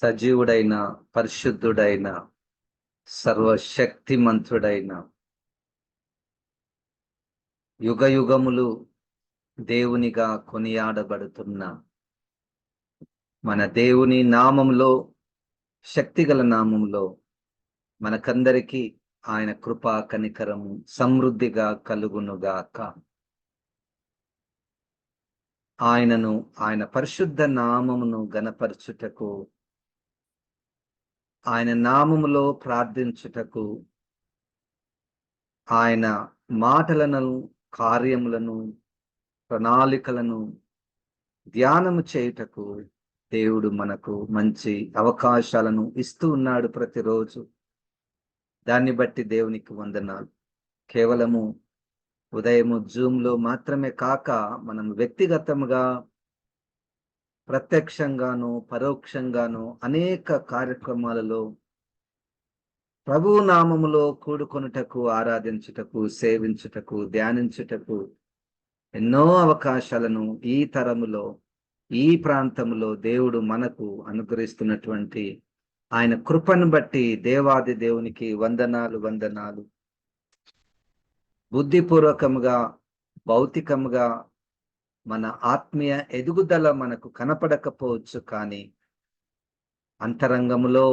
సజీవుడైన, పరిశుద్ధుడైన, సర్వశక్తిమంతుడైన, యుగయుగములు దేవునిగా కొనియాడబడుతున్న మన దేవుని నామములో, శక్తిగల నామములో మనకందరికీ ఆయన కృపా కనికరము సమృద్ధిగా కలుగునుగాక. ఆయన పరిశుద్ధ నామమును గణపరచుటకు, ఆయన నామములో ప్రార్థించుటకు, ఆయన మాటలను, కార్యములను, ప్రణాళికలను ధ్యానము చేయుటకు దేవుడు మనకు మంచి అవకాశాలను ఇస్తూ ఉన్నాడు ప్రతిరోజు. దాన్ని బట్టి దేవునికి వందనాలు. కేవలము ఉదయము జూమ్లో మాత్రమే కాక మనం వ్యక్తిగతముగా, ప్రత్యక్షంగాను, పరోక్షంగాను అనేక కార్యక్రమాలలో ప్రభువు నామములో కూడుకొనుటకు, ఆరాధించుటకు, సేవించుటకు, ధ్యానించుటకు ఎన్నో అవకాశాలను ఈ తరములో, ఈ ప్రాంతములో దేవుడు మనకు అనుగ్రహిస్తున్నటువంటి ఆయన కృపను బట్టి దేవాది దేవునికి వందనాలు. బుద్ధిపూర్వకముగా, భౌతికముగా మన ఆత్మీయ ఎదుగుదల మనకు కనపడకపోవచ్చు, కానీ అంతరంగములో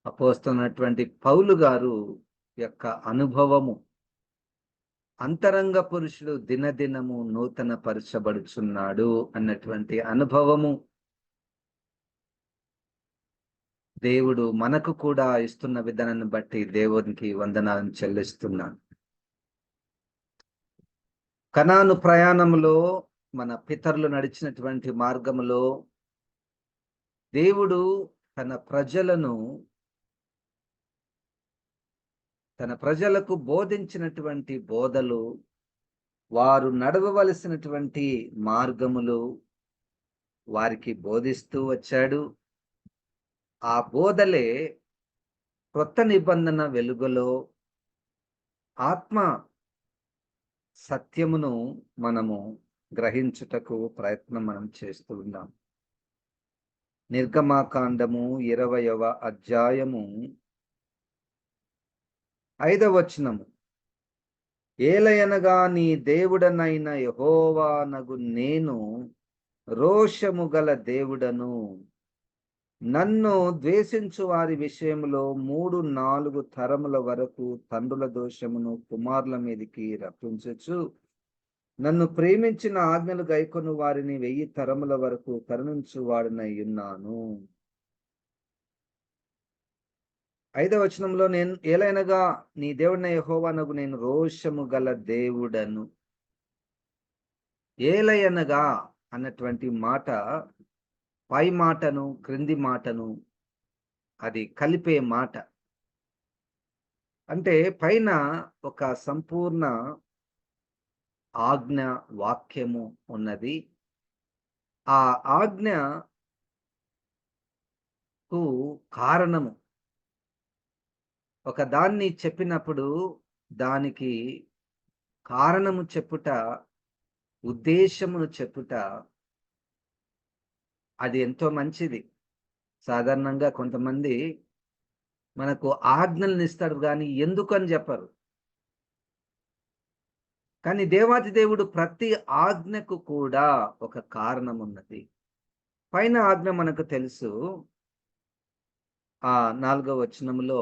అపోస్తున్నటువంటి పౌలు గారు యొక్క అనుభవము, అంతరంగ పురుషుడు దినదినము నూతన పరచబడుచున్నాడు అన్నటువంటి అనుభవము దేవుడు మనకు కూడా ఇస్తున్న విధానాన్ని బట్టి దేవునికి వందనాలను చెల్లిస్తున్నాను. కనాను ప్రయాణములో మన పితరులు నడిచినటువంటి మార్గములో దేవుడు తన ప్రజలకు బోధించినటువంటి బోధలు, వారు నడవవలసినటువంటి మార్గములు వారికి బోధిస్తూ వచ్చాడు. ఆ బోధలే కొత్త నిబంధన వెలుగులో ఆత్మ సత్యమును మనము గ్రహించుటకు ప్రయత్నం మనం చేస్తూ ఉన్నాం. నిర్గమాకాండము 20వ అధ్యాయము 5వ వచనము, ఏలయనగా నీ దేవుడనైన యెహోవానగు నేను రోషము గల దేవుడను, నన్ను ద్వేషించు వారి విషయంలో 3-4 తరముల వరకు తండ్రుల దోషమును కుమారుల మీదికి రప్పించచ్చు, నన్ను ప్రేమించిన ఆజ్ఞలు గైకొను వారిని 1000 తరముల వరకు కరుణించు వాడినై ఉన్నాను. 5వ వచనంలో, నేను ఏలైనగా నీ దేవుడైన యెహోవానగు నేను రోషము గల దేవుడను. ఏలయనగా అన్నటువంటి మాట పై మాటను, క్రింది మాటను అది కలిపే మాట. అంటే పైన ఒక సంపూర్ణ ఆజ్ఞ వాక్యము ఉన్నది. ఆ ఆజ్ఞకు కారణము, ఒక దాన్ని చెప్పినప్పుడు దానికి కారణము చెప్పుట, ఉద్దేశమును చెప్పుట అది ఎంతో మంచిది. సాధారణంగా కొంతమంది మనకు ఆజ్ఞలను ఇస్తారు కానీ ఎందుకు అని చెప్పరు. కానీ దేవాది దేవుడు ప్రతి ఆజ్ఞకు కూడా ఒక కారణం ఉన్నది. పైన ఆజ్ఞ మనకు తెలుసు. ఆ 4వ వచనములో,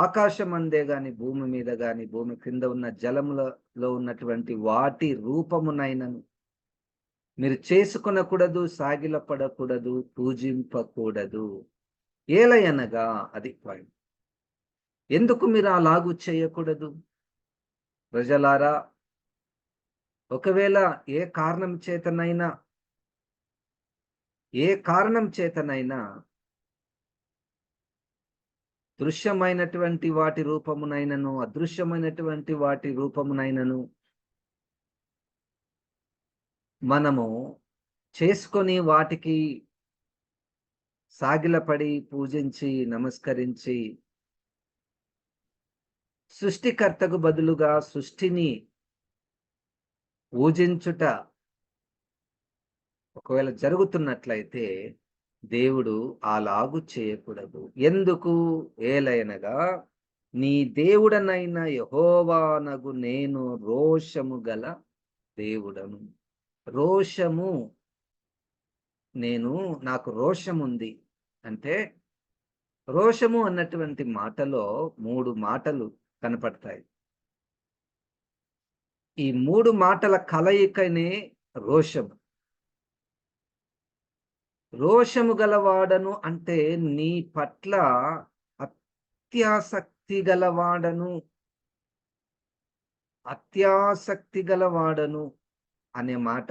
ఆకాశం అందే గాని, భూమి మీద గాని, భూమి క్రింద ఉన్న జలములలో ఉన్నటువంటి వాటి రూపమునైనను మీరు చేసుకొనకూడదు, సాగిలపడకూడదు, పూజింపకూడదు. ఏలయనగా అది పాయింట్. ఎందుకు మీరు అలాగూ చేయకూడదు? ప్రజలారా, ఒకవేళ ఏ కారణం చేతనైనా దృశ్యమైనటువంటి వాటి రూపమునైనను, అదృశ్యమైనటువంటి వాటి రూపమునైనను మనము చేసుకొని వాటికి సాగిలపడి పూజించి నమస్కరించి సృష్టికర్తకు బదులుగా సృష్టిని పూజించుట ఒకవేళ జరుగుతున్నట్లయితే దేవుడు అలాగు చేయకూడదు. ఎందుకు? ఏలయనగా నీ దేవుడనైన యెహోవానగు నేను రోషము గల దేవుడను. రోషము, నాకు రోషముంది అంటే, రోషము అన్నటువంటి మాటలో 3 మాటలు కనపడతాయి. ఈ 3 మాటల కలయికనే రోషము. రోషము గలవాడను అంటే నీ పట్ల అత్యాసక్తి గలవాడను, అత్యాసక్తి గలవాడను అనే మాట.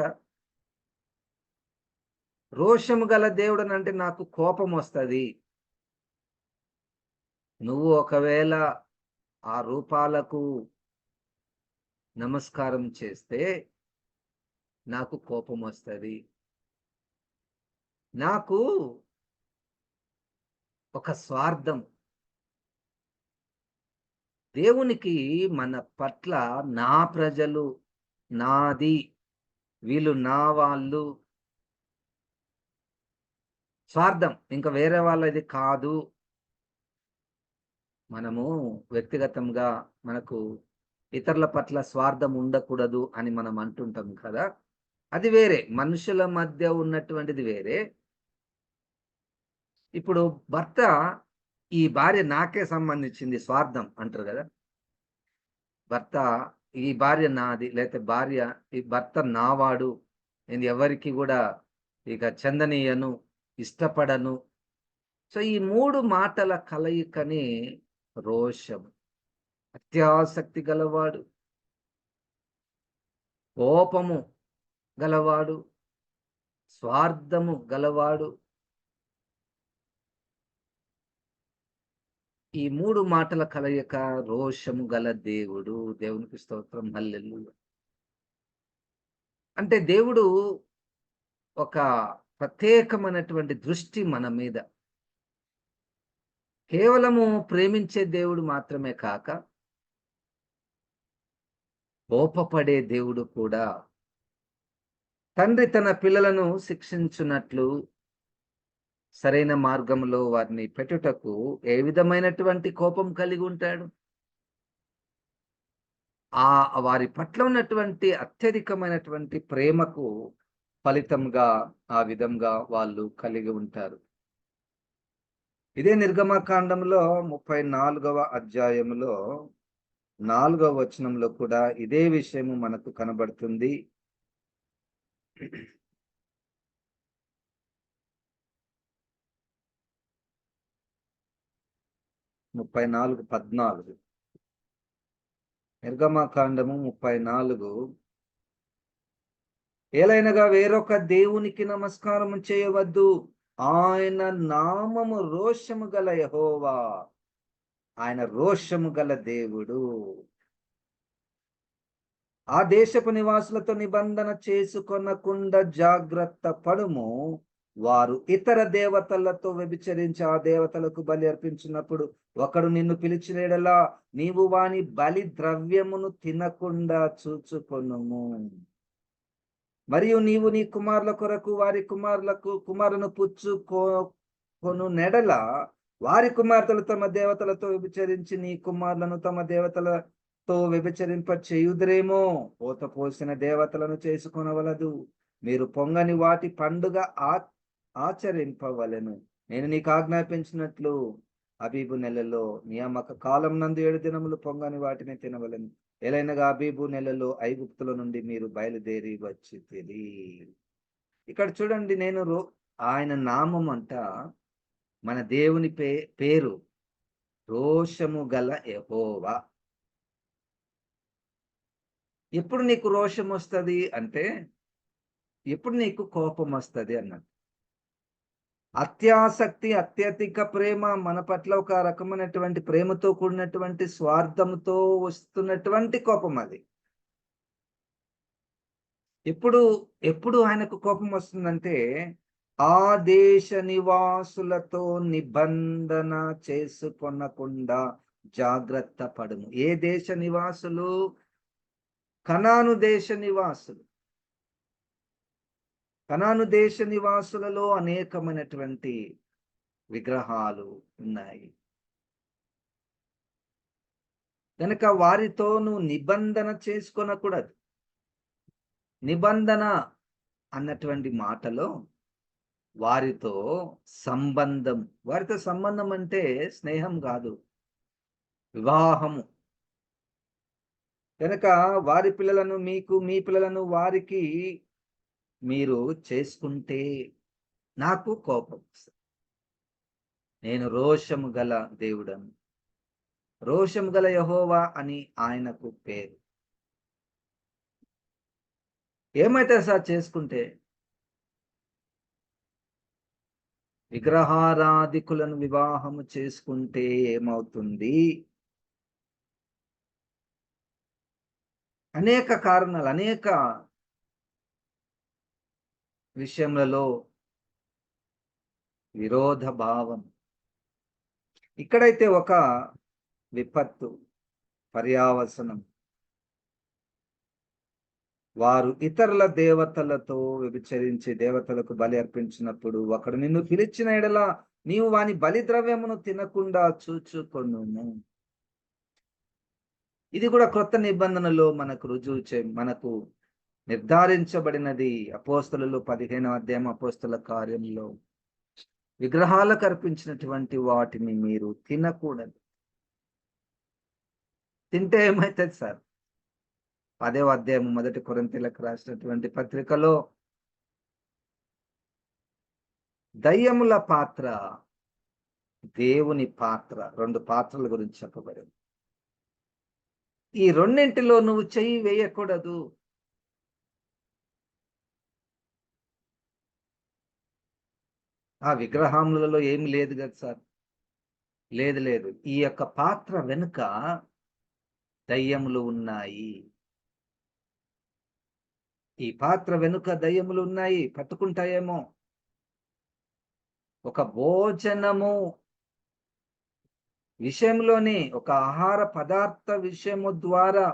రోషము గల దేవుడనంటే నాకు కోపమొస్తది. నువ్వు ఒకవేళ ఆ రూపాలకు నమస్కారం చేస్తే నాకు కోపమొస్తది. నాకు ఒక స్వార్థం. దేవునికి మన పట్ల నా ప్రజలు, నాది, వీళ్ళు నా వాళ్ళు, స్వార్థం. ఇంక వేరే వాళ్ళది కాదు. మనము వ్యక్తిగతంగా మనకు ఇతరుల పట్ల స్వార్థం ఉండకూడదు అని మనం అంటుంటాం కదా! అది వేరే. మనుషుల మధ్య ఉన్నటువంటిది వేరే. ఇప్పుడు భర్త, ఈ భార్య నాకే సంబంధించింది స్వార్థం అంటారు గదా! భర్త, ఈ భార్య నాది, లేతే భార్య, ఈ భర్త నావాడు, నేను ఎవరికి గూడా ఇక చెందనీయను, ఇష్టపడను. సో, ఈ 3 మాటల కలయికనే రోషం. అత్యాసక్తి గలవాడు, కోపము గలవాడు, స్వార్థము గలవాడు. ఈ 3 మాటల కలయిక రోషము గల దేవుడు. దేవునికి స్తోత్రం. హల్లెలూయా. అంటే దేవుడు ఒక ప్రత్యేకమైనటువంటి దృష్టి మన మీద. కేవలము ప్రేమించే దేవుడు మాత్రమే కాక, కోపపడే దేవుడు కూడా. తండ్రి తన పిల్లలను శిక్షించున్నట్లు సరైన మార్గంలో వారిని పెట్టుటకు ఏ విధమైనటువంటి కోపం కలిగి ఉంటాడు? వారి పట్ల ఉన్నటువంటి అత్యధికమైనటువంటి ప్రేమకు ఫలితంగా ఆ విధంగా వాళ్ళు కలిగి ఉంటారు. ఇదే నిర్గమకాండంలో 34వ అధ్యాయంలో 4వ వచనంలో కూడా ఇదే విషయము మనకు కనబడుతుంది. 34:14. నిర్గమకాండము 34. ఏలైనగా వేరొక దేవునికి నమస్కారం చేయవద్దు. ఆయన నామము రోషము గల యెహోవా. ఆయన రోషము గల దేవుడు. ఆ దేశపు నివాసులతో నిబంధన చేసుకొనకుండా జాగ్రత్త పడుము. వారు ఇతర దేవతలతో వ్యభిచరించి ఆ దేవతలకు బలి అర్పించినప్పుడు ఒకడు నిన్ను పిలిచిన యెడల నీవు వాని బలి ద్రవ్యమును తినకుండా చూచుకొనుము. మరియు నీవు నీ కుమారుల కొరకు వారి కుమారులను పుచ్చుకొను నెడల వారి కుమార్తెలు తమ దేవతలతో వ్యభిచరించి నీ కుమారులను తమ దేవతలతో వ్యభిచరింప చేయుదురేమో. పోత పోసిన దేవతలను చేసుకొనవలదు. మీరు పొంగని వాటి పండుగ ఆచరింపవలెను. నేను నీకు ఆజ్ఞాపించినట్లు అబీబు నెలలో నియామక కాలం నందు 7 దినములు పొంగని వాటిని తినవలెను. ఎలైనగా అబీబు నెలలో ఐగుప్తుల నుండి మీరు బయలుదేరి వచ్చితిరి. ఇక్కడ చూడండి, ఆయన నామం అంట, మన దేవుని పేరు రోషము గల యెహోవా. ఎప్పుడు నీకు రోషం వస్తది అంటే, ఎప్పుడు నీకు కోపం వస్తది అన్నట్టు. అత్యాసక్తి, అత్యధిక ప్రేమ, మన పట్ల ఒక రకమైనటువంటి ప్రేమతో కూడినటువంటి స్వార్థంతో వస్తున్నటువంటి కోపం అది. ఎప్పుడు ఆయనకు కోపం వస్తుందంటే, ఆ దేశ నివాసులతో నిబంధన చేసుకొనకుండా జాగ్రత్త పడుము. ఏ దేశ నివాసులు? కనాను దేశ నివాసులు. కనాను దేశ నివాసులలో అనేకమైనటువంటి విగ్రహాలు ఉన్నాయి కనుక వారితో నువ్వు నిబంధన చేసుకొనకూడదు. నిబంధన అన్నటువంటి మాటలో వారితో సంబంధం అంటే స్నేహం కాదు, వివాహము. కనుక వారి పిల్లలను మీకు, మీ పిల్లలను వారికి మీరు చేసుకుంటే నాకు కోపం వస్తుంది. నేను రోషము గల దేవుడను, రోషము గల యెహోవా అని ఆయనకు పేరు. ఏమైతే సార్ చేసుకుంటే? విగ్రహారాధికులను వివాహము చేసుకుంటే ఏమవుతుంది? అనేక కారణాలు, అనేక విషయములలో విరోధ భావం. ఇక్కడైతే ఒక విపత్తు, పర్యావసనం. వారు ఇతరుల దేవతలతో వ్యభిచరించి దేవతలకు బలి అర్పించినప్పుడు ఒకడు నిన్ను పిలిచిన ఎడల నీవు వాని బలి ద్రవ్యమును తినకుండా చూచుకొనుము. ఇది కూడా క్రొత్త నిబంధనలో మనకు నిర్ధారించబడినది. అపోస్తలులు 15వ అధ్యాయం అపోస్తల కార్యంలో విగ్రహాలకు అర్పించినటువంటి వాటిని మీరు తినకూడదు. తింటే ఏమవుతుంది సార్? 10వ అధ్యాయం 1 కొరింథీయులకు రాసినటువంటి పత్రికలో దయ్యముల పాత్ర, దేవుని పాత్ర, 2 పాత్రల గురించి చెప్పబడింది. ఈ రెండింటిలో నువ్వు చెయ్యి వేయకూడదు. ఆ విగ్రహములలో ఏమి లేదు కదా సార్? లేదు. ఈ యొక్క పాత్ర వెనుక దయ్యములు ఉన్నాయి. ఈ పాత్ర వెనుక దయ్యములు ఉన్నాయి, పట్టుకుంటాయేమో. ఒక భోజనము విషయంలోనే, ఒక ఆహార పదార్థ విషయము ద్వారా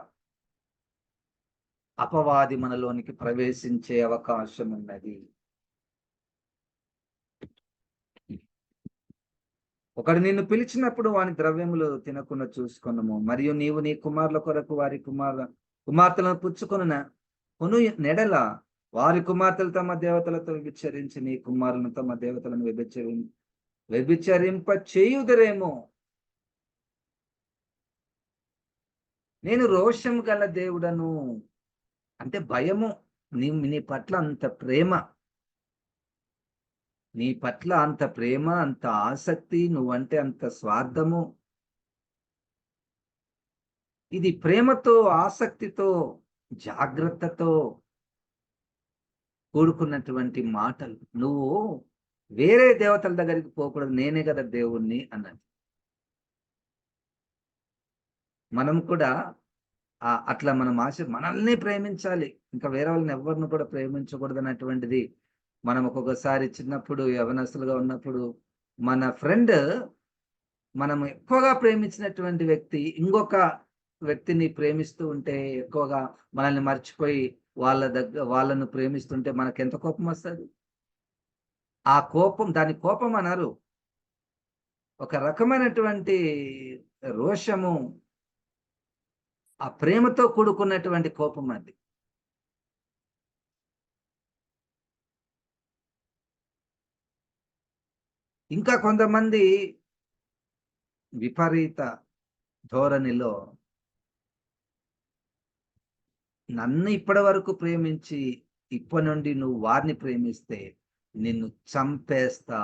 అపవాది మనలోనికి ప్రవేశించే అవకాశం ఉన్నది. ఒకడు నిన్ను పిలిచినప్పుడు వాని ద్రవ్యములు తినకుండా చూసుకొనుము. మరియు నీవు నీ కుమారుల కొరకు వారి కుమార్తెలను కొను నెడల వారి కుమార్తెలు తమ దేవతలతో వ్యభిచరించి నీ కుమారులను తమ దేవతలను వ్యభిచరింప చేయుదరేమో. నేను రోషం గల దేవుడను అంటే భయము. నీ పట్ల అంత ప్రేమ, అంత ఆసక్తి, నువ్వంటే అంత స్వార్థము. ఇది ప్రేమతో, ఆసక్తితో, జాగ్రత్తతో కూడుకున్నటువంటి మాటలు. నువ్వు వేరే దేవతల దగ్గరికి పోకూడదు, నేనే కదా దేవుణ్ణి అన్నది. మనం కూడా అట్లా మనం మనల్ని ప్రేమించాలి, ఇంకా వేరే వాళ్ళని ఎవరిని కూడా ప్రేమించకూడదు అన్నటువంటిది. మనం ఒక్కొక్కసారి చిన్నప్పుడు యవనస్తులుగా ఉన్నప్పుడు మన ఫ్రెండ్, మనం ఎక్కువగా ప్రేమించినటువంటి వ్యక్తి ఇంకొక వ్యక్తిని ప్రేమిస్తూ ఉంటే, ఎక్కువగా మనల్ని మర్చిపోయి వాళ్ళను ప్రేమిస్తుంటే మనకు ఎంత కోపం వస్తుంది? ఆ కోపం, దాని కోపం అన్నారు, ఒక రకమైనటువంటి రోషము, ఆ ప్రేమతో కూడుకున్నటువంటి కోపం అది. ఇంకా కొంతమంది విపరీత ధోరణిలో నన్ను ఇప్పటి వరకు ప్రేమించి ఇప్పటి నుండి నువ్వు వారిని ప్రేమిస్తే నిన్ను చంపేస్తా,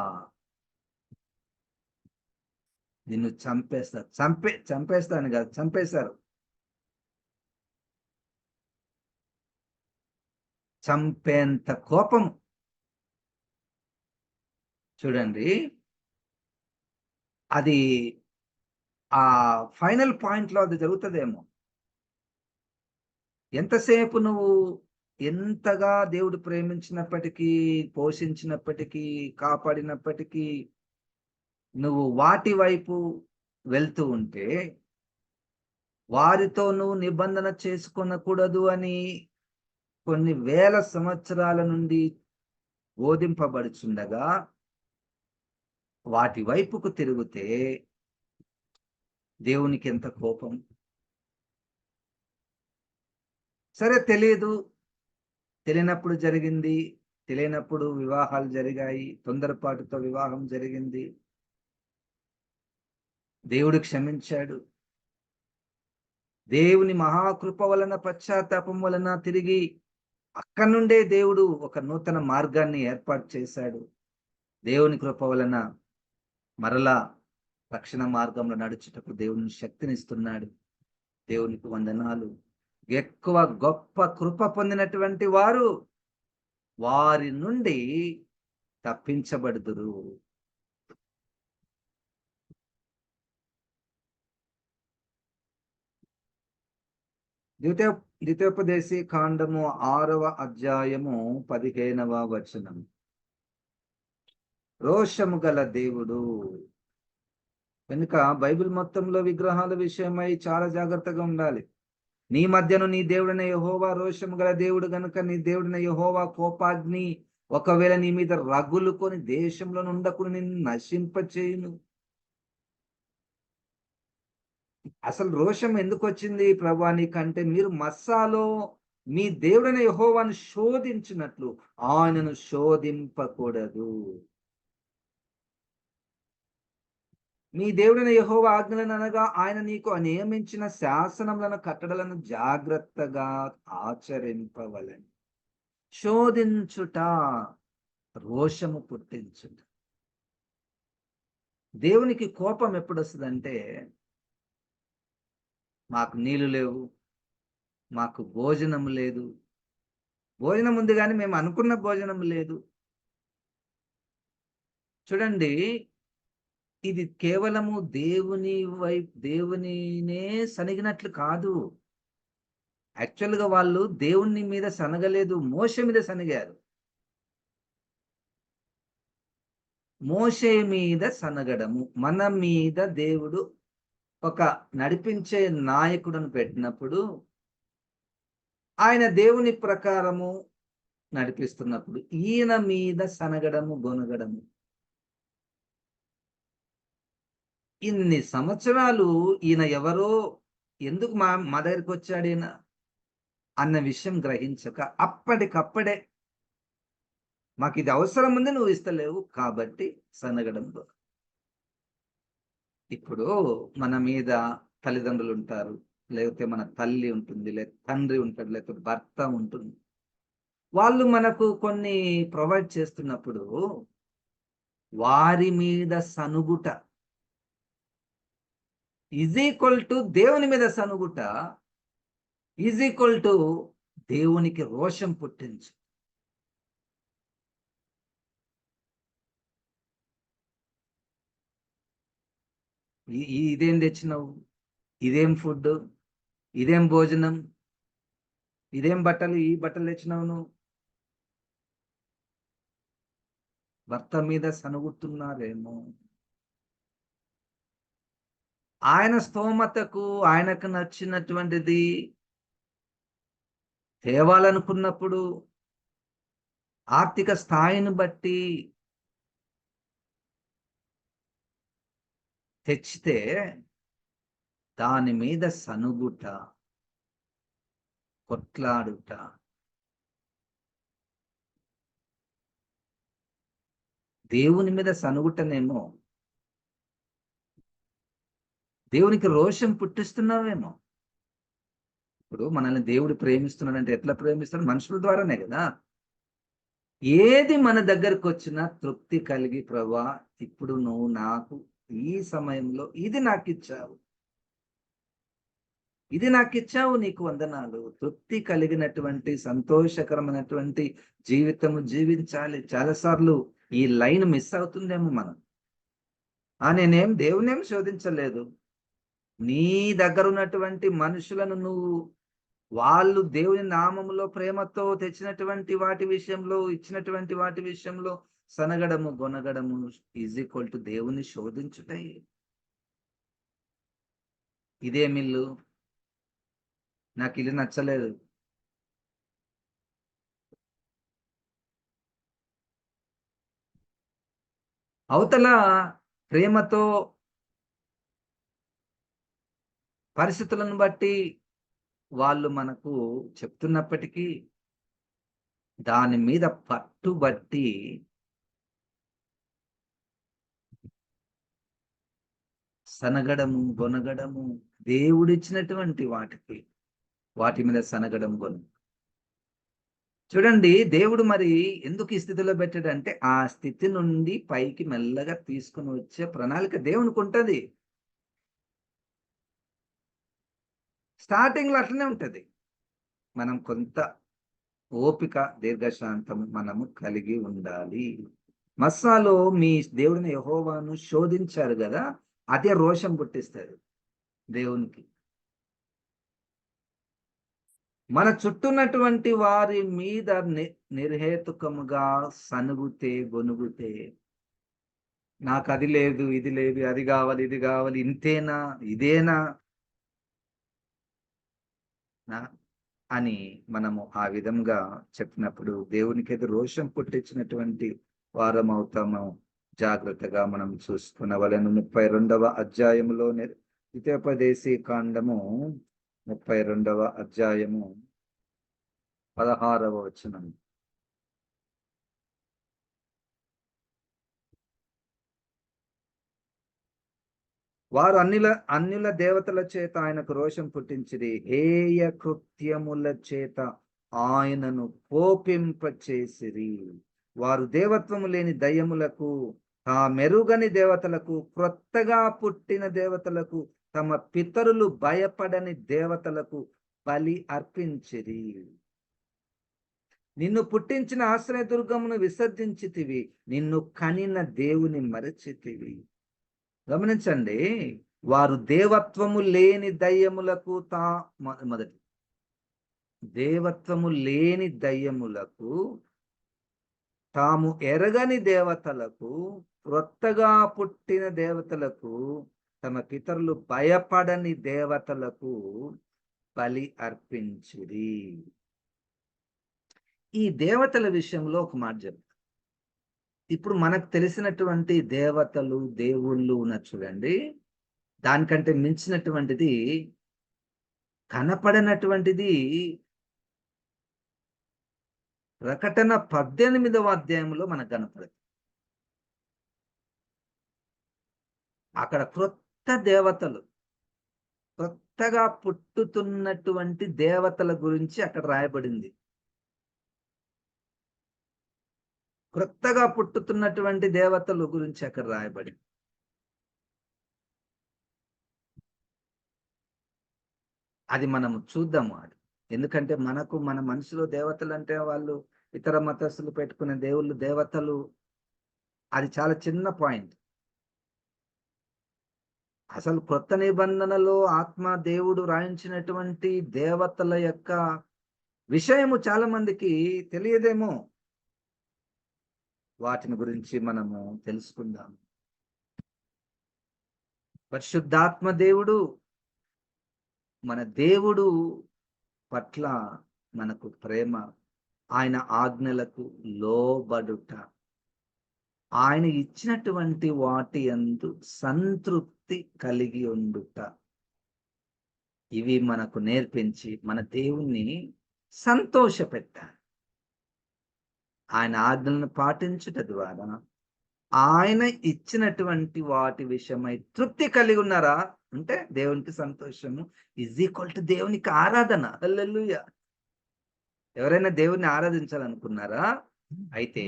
చంపేస్తాను కాదు, చంపేశారు. చంపేంత కోపం. చూడండి, అది ఆ ఫైనల్ పాయింట్లో అది జరుగుతుందేమో. ఎంతసేపు నువ్వు ఎంతగా దేవుడు ప్రేమించినప్పటికీ, పోషించినప్పటికీ, కాపాడినప్పటికీ నువ్వు వాటి వైపు వెళ్తూ ఉంటే, వారితో నువ్వు నిబంధన చేసుకొనకూడదు అని కొన్ని వేల సంవత్సరాల నుండి బోధింపబడుచుండగా వాటి వైపుకు తిరిగితే దేవునికి ఎంత కోపం. సరే, తెలియనప్పుడు జరిగింది, తెలియనప్పుడు వివాహాలు జరిగాయి, తొందరపాటుతో వివాహం జరిగింది, దేవుడు క్షమించాడు. దేవుని మహాకృప వలన, పశ్చాత్తాపం వలన తిరిగి అక్కడి నుండే దేవుడు ఒక నూతన మార్గాన్ని ఏర్పాటు చేశాడు. దేవుని కృప వలన మరలా రక్షణ మార్గంలో నడుచుటకు దేవుని శక్తినిస్తున్నాడు. దేవునికి వందనాలు. ఎక్కువ గొప్ప కృప పొందినటువంటి వారు వారి నుండి తప్పించబడుదురు. ద్వితీయోపదేశి కాండము 6వ అధ్యాయము 15వ వచనం. రోషము గల దేవుడు. కనుక బైబిల్ మొత్తంలో విగ్రహాల విషయమై చాలా జాగ్రత్తగా ఉండాలి. నీ మధ్యను నీ దేవుడైన యెహోవా రోషము గల దేవుడు గనుక నీ దేవుడైన యెహోవా కోపాగ్ని ఒకవేళ నీ మీద రగులుకొని దేశంలో ఉండకుండా నిన్ను నశింపచేయును. అసలు రోషం ఎందుకు వచ్చింది ప్రభా నీకంటే, మీరు మస్సాలో మీ దేవుడైన యెహోవాను శోధించినట్లు ఆయనను శోధింపకూడదు. మీ దేవుడైన యెహోవా ఆజ్ఞలను అనగా ఆయన నీకు నియమించిన శాసనములను కట్టడలను జాగ్రత్తగా ఆచరింపవలెను. శోధించుట రోషము పుట్టించుట. దేవునికి కోపం ఎప్పుడు వస్తుందంటే, మాకు నీళ్లు లేవు, మాకు భోజనం లేదు, భోజనం ఉంది కానీ మేము అనుకున్న భోజనం లేదు. చూడండి, ఇది కేవలము దేవునినే సనిగినట్లు కాదు. యాక్చువల్గా వాళ్ళు దేవుని మీద సనగలేదు, మోషే మీద సనిగారు. మోషే మీద సనగడము. మన మీద దేవుడు ఒక నడిపించే నాయకుడును పెట్టినప్పుడు, ఆయన దేవుని ప్రకారము నడిపిస్తున్నప్పుడు ఈయన మీద సనగడము, గొనగడము. ఇన్ని సంవత్సరాలు ఈయన ఎవరో, ఎందుకు మా దగ్గరికి వచ్చాడు ఈయన అన్న విషయం గ్రహించక అప్పటికప్పుడే మాకు ఇది అవసరం ఉంది, నువ్వు ఇస్తలేవు కాబట్టి సనగడంలో. ఇప్పుడు మన మీద తల్లిదండ్రులు ఉంటారు, లేకపోతే మన తల్లి ఉంటుంది, లేదా తండ్రి ఉంటాడు, లేకపోతే భర్త ఉంటుంది. వాళ్ళు మనకు కొన్ని ప్రొవైడ్ చేస్తున్నప్పుడు వారి మీద సనుగుట ఈజ్ ఈక్వల్ టు దేవుని మీద సనుగుట ఈజ్ ఈక్వల్ టు దేవునికి రోషం పుట్టించు. ఇదేం తెచ్చినావు, ఇదేం ఫుడ్, ఇదేం భోజనం, ఇదేం బట్టలు, ఈ బట్టలు తెచ్చినావు నువ్వు. భర్త మీద సనుగుతున్నారేమో. ఆయన స్తోమతకు, ఆయనకు నచ్చినటువంటిది తేవాలనుకున్నప్పుడు ఆర్థిక స్థాయిని బట్టి తెచ్చితే దాని మీద సనుగుట, కొట్లాడుట. దేవుని మీద సనుగుటనేమో దేవునికి రోషం పుట్టిస్తున్నావేమో. ఇప్పుడు మనల్ని దేవుడు ప్రేమిస్తున్నాడంటే ఎట్లా ప్రేమిస్తాడు? మనుషుల ద్వారానే కదా. ఏది మన దగ్గరకు వచ్చినా తృప్తి కలిగి, ప్రభా ఇప్పుడు నువ్వు నాకు ఈ సమయంలో ఇది నాకు ఇచ్చావు, నీకు వందనాలు. తృప్తి కలిగినటువంటి సంతోషకరమైనటువంటి జీవితము జీవించాలి. చాలాసార్లు ఈ లైన్ మిస్ అవుతుందేమో మనం. నేనేం దేవునేం శోధించలేదు, నీ దగ్గర ఉన్నటువంటి మనుషులను నువ్వు వాళ్ళు దేవుని నామములో ప్రేమతో తెచ్చినటువంటి వాటి విషయంలో, ఇచ్చినటువంటి వాటి విషయంలో సనగడము, గొనగడము ఈజ్ ఈక్వల్ టు దేవుని శోధించుటయే. ఇదేమిల్లు, నాకు ఇల్లు నచ్చలేదు, అవతల ప్రేమతో పరిస్థితులను బట్టి వాళ్ళు మనకు చెప్తున్నప్పటికీ దాని మీద పట్టుబట్టి సనగడము, గొనగడము, దేవుడిచ్చినటువంటి వాటి మీద సనగడం, చూడండి దేవుడు మరి ఎందుకు ఈ స్థితిలో పెట్టాడంటే ఆ స్థితి నుండి పైకి మెల్లగా తీసుకుని వచ్చే ప్రణాళిక దేవునికి ఉంటది. స్టార్టింగ్ లో అట్లనే ఉంటది. మనం కొంత ఓపిక, దీర్ఘశాంతం మనము కలిగి ఉండాలి. మస్సాలో మీ దేవుడిని యెహోవాను శోధించారు కదా, అదే రోషం పుట్టిస్తుంది దేవునికి. మన చుట్టూన్నటువంటి వారి మీద నిర్హేతుకముగా సనుగుతే, గొనుగుతే, నాకు అది లేదు, ఇది లేదు, అది కావాలి, ఇది కావాలి, ఇంతేనా, ఇదేనా అని మనము ఆ విధంగా చెప్పినప్పుడు దేవునికి ఏదో రోషం పుట్టించినటువంటి వారం అవుతాము. జాగ్రత్తగా మనం చూసుకునవలెను. 32వ అధ్యాయములో ద్వితీయోపదేశీ కాండము 32వ అధ్యాయము 16వ వచనం. వారు అన్యుల దేవతల చేత ఆయనకు రోషం పుట్టించిరి, హేయ కృత్యముల చేత ఆయనను కోపింపచేసిరి. వారు దేవత్వము లేని దయ్యములకు, ఆ మెరుగని దేవతలకు, క్రొత్తగా పుట్టిన దేవతలకు, తమ పితరులు భయపడని దేవతలకు బలి అర్పించిరి. నిన్ను పుట్టించిన ఆశ్రయదుర్గమును విసర్జించితివి, నిన్ను కనిన దేవుని మరచితివి. గమనించండి, వారు దేవత్వము లేని దయ్యములకు మొదటి దేవత్వము లేని దయ్యములకు, తాము ఎరగని దేవతలకు, క్రొత్తగా పుట్టిన దేవతలకు, తమ పితరులు భయపడని దేవతలకు బలి అర్పించిరి. ఈ దేవతల విషయంలో ఒక మాట చెప్తా. ఇప్పుడు మనకు తెలిసినటువంటి దేవతలు, దేవుళ్ళు ఉన్న చూడండి, దానికంటే మించినటువంటిది, కనపడనటువంటిది ప్రకటన 18వ అధ్యాయంలో మనకు కనపడదు. అక్కడ క్రొత్త దేవతలు, కొత్తగా పుట్టుతున్నటువంటి దేవతల గురించి అక్కడ రాయబడింది. క్రొత్తగా పుట్టుతున్నటువంటి దేవతల గురించి అక్కడ రాయబడింది. అది మనము చూద్దాము. అది ఎందుకంటే మన మనసులో దేవతలు అంటే వాళ్ళు ఇతర మతస్థులు పెట్టుకునే దేవుళ్ళు, దేవతలు, అది చాలా చిన్న పాయింట్. అసలు కొత్త నిబంధనలో ఆత్మ దేవుడు రాయించినటువంటి దేవతల యొక్క విషయము చాలా మందికి తెలియదేమో. వాటిని గురించి మనము తెలుసుకుందాం. పరిశుద్ధాత్మ దేవుడు, మన దేవుడు పట్ల మనకు ప్రేమ, ఆయన ఆజ్ఞలకు లోబడుట, ఆయన ఇచ్చినటువంటి వాటి యందు సంతృప్తి కలిగి ఉండుట, ఇవి మనకు నేర్పించి మన దేవుణ్ణి సంతోషపెట్టాలి. ఆయన ఆజ్ఞలను పాటించుట ద్వారా ఆయన ఇచ్చినటువంటి వాటి విషయమై తృప్తి కలిగి ఉన్నారా అంటే దేవునికి సంతోషము = దేవునికి ఆరాధన. హల్లెలూయా. ఎవరైనా దేవుణ్ణి ఆరాధించాలనుకున్నారా? అయితే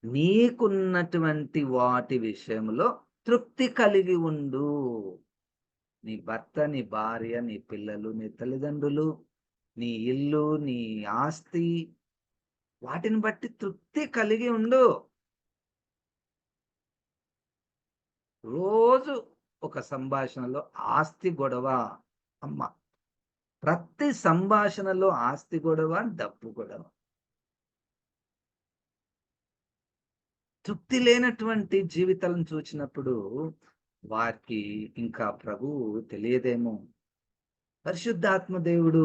నీకున్నటువంటి వాటి విషయంలో తృప్తి కలిగి ఉండు. నీ భర్త, నీ భార్య, నీ పిల్లలు, నీ తల్లిదండ్రులు, నీ ఇల్లు, నీ ఆస్తి, వాటిని బట్టి తృప్తి కలిగి ఉండు. రోజు ఒక సంభాషణలో ఆస్తి గొడవ. అమ్మ, ప్రతి సంభాషణలో ఆస్తి గొడవ, డబ్బు గొడవ. తృప్తి లేనటువంటి జీవితాలను చూసినప్పుడు వారికి ఇంకా ప్రభువు తెలియదేమో. పరిశుద్ధాత్మ దేవుడు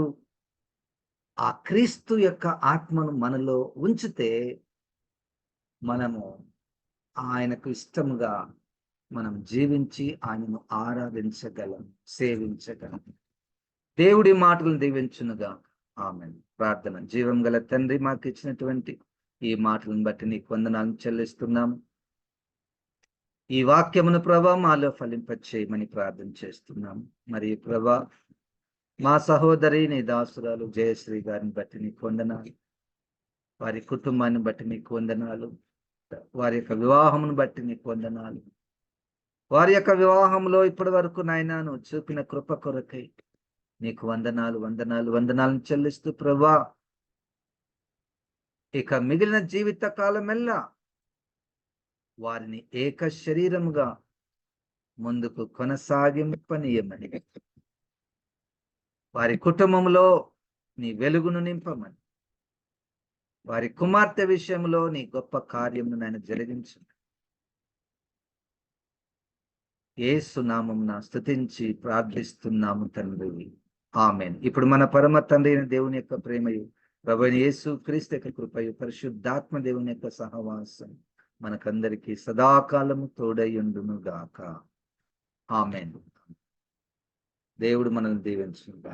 ఆ క్రీస్తు యొక్క ఆత్మను మనలో ఉంచితే మనము ఆయనకు ఇష్టముగా మనం జీవించి ఆయనను ఆరాధించగలం, సేవించగలం. దేవుడి మాటలను దీవించునుగా. ఆమేన్. ప్రార్థన. జీవం గల తండ్రి, మాకు ఇచ్చినటువంటి ఈ మాటలను బట్టి నీకు వందనాలు చెల్లిస్తున్నాము. ఈ వాక్యమును ప్రభా మాలో ఫలింపచేయమని ప్రార్థన చేస్తున్నాము. మరియు ప్రభా మా సహోదరి నీ దాసురాలు జయశ్రీ గారిని బట్టి నీకు వందనాలు, వారి కుటుంబాన్ని బట్టి నీకు వందనాలు, వారి యొక్క వివాహమును బట్టి నీకు వందనాలు. వారి యొక్క వివాహంలో ఇప్పటి వరకు నాయనా నువ్వు చూపిన కృప కొరకై నీకు వందనాలు, వందనాలు, వందనాలను చెల్లిస్తూ ప్రభా ఇక మిగిలిన జీవిత కాలమెల్లా వారిని ఏక శరీరముగా ముందుకు కొనసాగింపనీయమని, వారి కుటుంబంలో నీ వెలుగును నింపమని, వారి కుమార్తె విషయంలో నీ గొప్ప కార్యమును నేను జరిగించు. యేసు నామమున స్తుతించి ప్రార్థిస్తున్నాము తండ్రి. ఆమేన్. ఇప్పుడు మన పరమ తండ్రి అయిన దేవుని యొక్క ప్రేమయు, ప్రభువైన యేసు క్రీస్తు యొక్క కృపయు, పరిశుద్ధాత్మ దేవుని యొక్క సహవాసం మనకందరికీ సదాకాలము తోడయుండును గాక. ఆమేన్. దేవుడు మనల్ని దీవించును గాక.